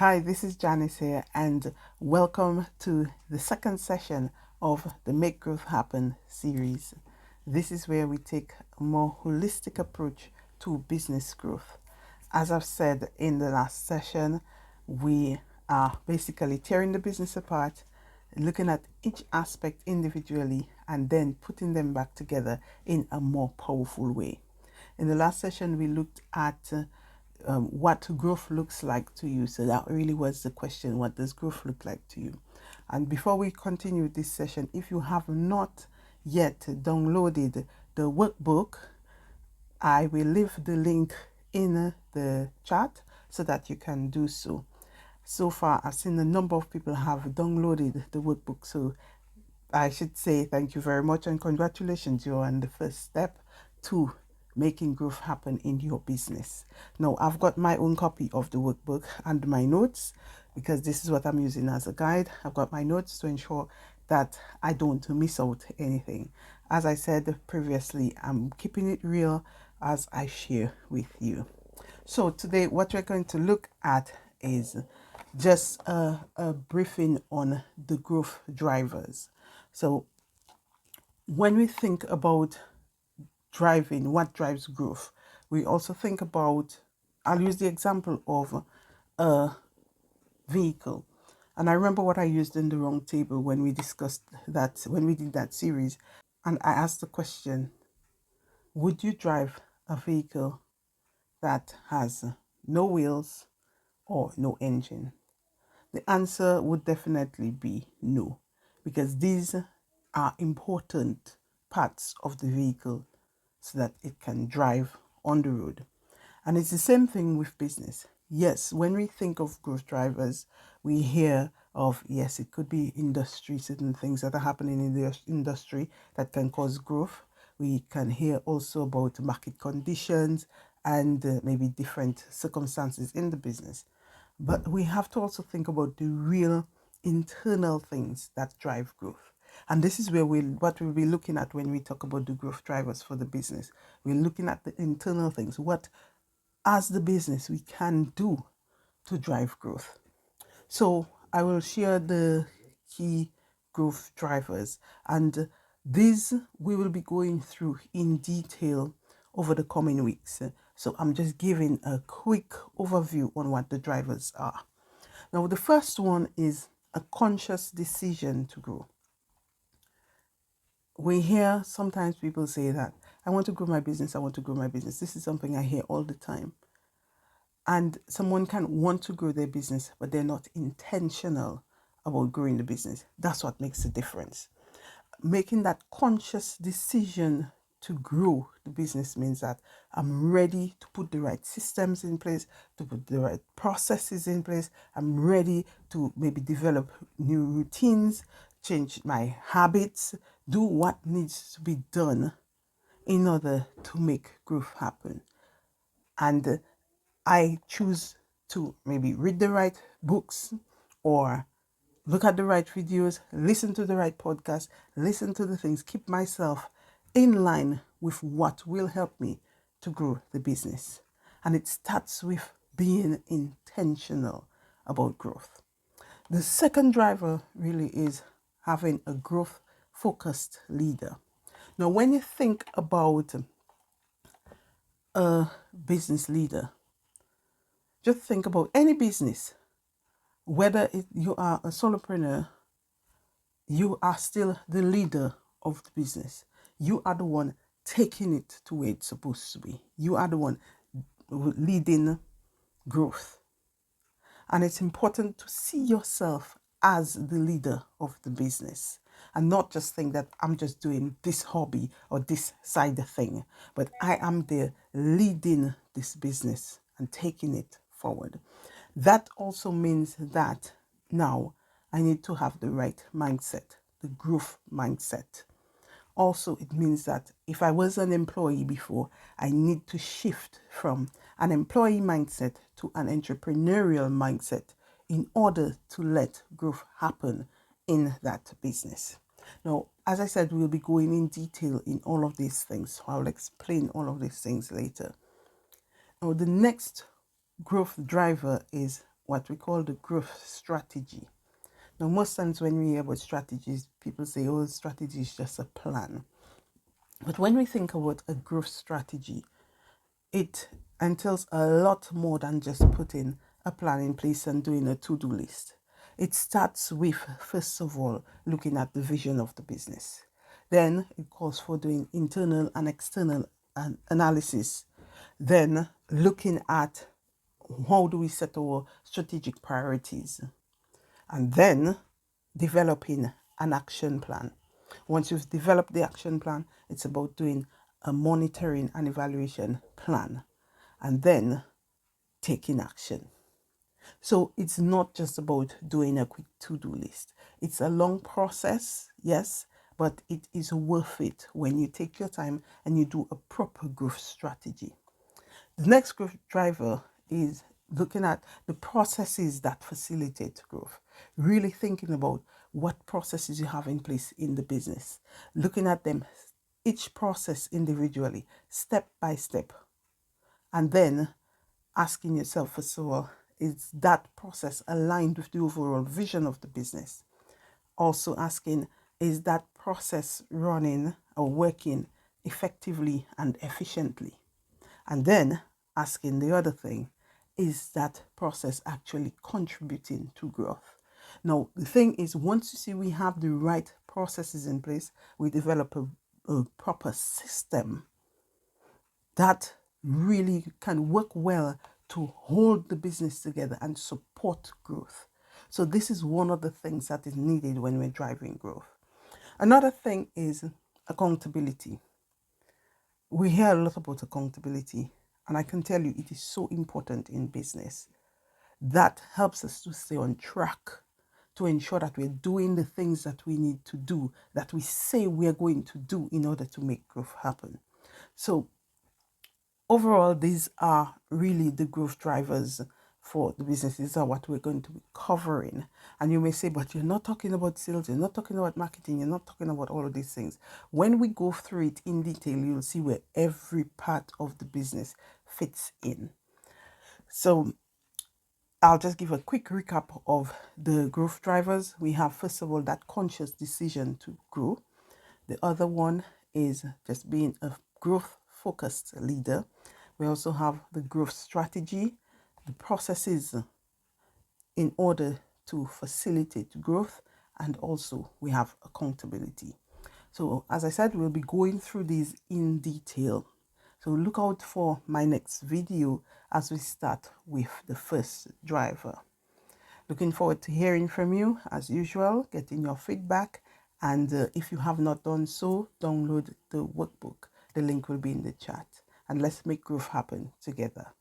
Hi, this is Janice here, and welcome to the second session of the Make Growth Happen series. This is where we take a more holistic approach to business growth. As I've said in the last session, we are basically tearing the business apart, looking at each aspect individually, and then putting them back together in a more powerful way. In the last session, we looked at what growth looks like to you. So that really was the question: what does growth look like to you? And before we continue this session, if you have not yet downloaded the workbook, I will leave the link in the chat so that you can do so. So far, I've seen a number of people have downloaded the workbook, so I should say thank you very much and congratulations. You're on the first step to making growth happen in your business. Now, I've got my own copy of the workbook and my notes because this is what I'm using as a guide. I've got my notes to ensure that I don't miss out anything. As I said previously, I'm keeping it real as I share with you. So today, what we're going to look at is just a briefing on the growth drivers. So when we think about driving, what drives growth, we also think about, I'll use the example of a vehicle. And I remember what I used in the wrong table when we discussed that, when we did that series. And I asked the question, would you drive a vehicle that has no wheels or no engine? The answer would definitely be no, because these are important parts of the vehicle so that it can drive on the road. And it's the same thing with business. Yes, when we think of growth drivers, we hear of, yes, it could be industry, certain things that are happening in the industry that can cause growth. We can hear also about market conditions and maybe different circumstances in the business. But we have to also think about the real internal things that drive growth. And this is where what we'll be looking at when we talk about the growth drivers for the business. We're looking at the internal things. What, as the business, we can do to drive growth. So I will share the key growth drivers, and these we will be going through in detail over the coming weeks. So I'm just giving a quick overview on what the drivers are. Now, the first one is a conscious decision to grow. We hear sometimes people say that, I want to grow my business, I want to grow my business. This is something I hear all the time. And someone can want to grow their business, but they're not intentional about growing the business. That's what makes the difference. Making that conscious decision to grow the business means that I'm ready to put the right systems in place, to put the right processes in place. I'm ready to maybe develop new routines, change my habits, do what needs to be done in order to make growth happen. And I choose to maybe read the right books or look at the right videos, listen to the right podcast, listen to the things, keep myself in line with what will help me to grow the business. And it starts with being intentional about growth. The second driver really is having a growth focused leader. Now, when you think about a business leader, just think about any business, whether you are a solopreneur, you are still the leader of the business. You are the one taking it to where it's supposed to be. You are the one leading growth. And it's important to see yourself as the leader of the business and not just think that I'm just doing this hobby or this side thing, but I am there leading this business and taking it forward. That also means that now I need to have the right mindset, the growth mindset. Also, it means that if I was an employee before, I need to shift from an employee mindset to an entrepreneurial mindset in order to let growth happen in that business. Now, as I said, we'll be going in detail in all of these things. So I'll explain all of these things later. Now, the next growth driver is what we call the growth strategy. Now, most times when we hear about strategies, people say, oh, strategy is just a plan. But when we think about a growth strategy, it entails a lot more than just putting a plan in place and doing a to-do list. It starts with, first of all, looking at the vision of the business. Then it calls for doing internal and external analysis. Then looking at how do we set our strategic priorities. And then developing an action plan. Once you've developed the action plan, it's about doing a monitoring and evaluation plan and then taking action. So it's not just about doing a quick to-do list. It's a long process, yes, but it is worth it when you take your time and you do a proper growth strategy. The next growth driver is looking at the processes that facilitate growth. Really thinking about what processes you have in place in the business. Looking at them, each process individually, step by step. And then asking yourself, first of all, is that process aligned with the overall vision of the business? Also asking, is that process running or working effectively and efficiently? And then asking the other thing, is that process actually contributing to growth? Now, the thing is, once you see we have the right processes in place, we develop a proper system that really can work well to hold the business together and support growth. So this is one of the things that is needed when we're driving growth. Another thing is accountability. We hear a lot about accountability, and I can tell you it is so important in business. That helps us to stay on track, to ensure that we're doing the things that we need to do, that we say we're going to do in order to make growth happen. So overall, these are really the growth drivers for the business. These are what we're going to be covering. And you may say, but you're not talking about sales, you're not talking about marketing, you're not talking about all of these things. When we go through it in detail, you'll see where every part of the business fits in. So I'll just give a quick recap of the growth drivers. We have, first of all, that conscious decision to grow. The other one is just being a growth-focused leader. We also have the growth strategy, the processes in order to facilitate growth, and also we have accountability. So as I said, we'll be going through these in detail. So look out for my next video as we start with the first driver. Looking forward to hearing from you as usual, getting your feedback. And if you have not done so, download the workbook. The link will be in the chat. And let's make growth happen together.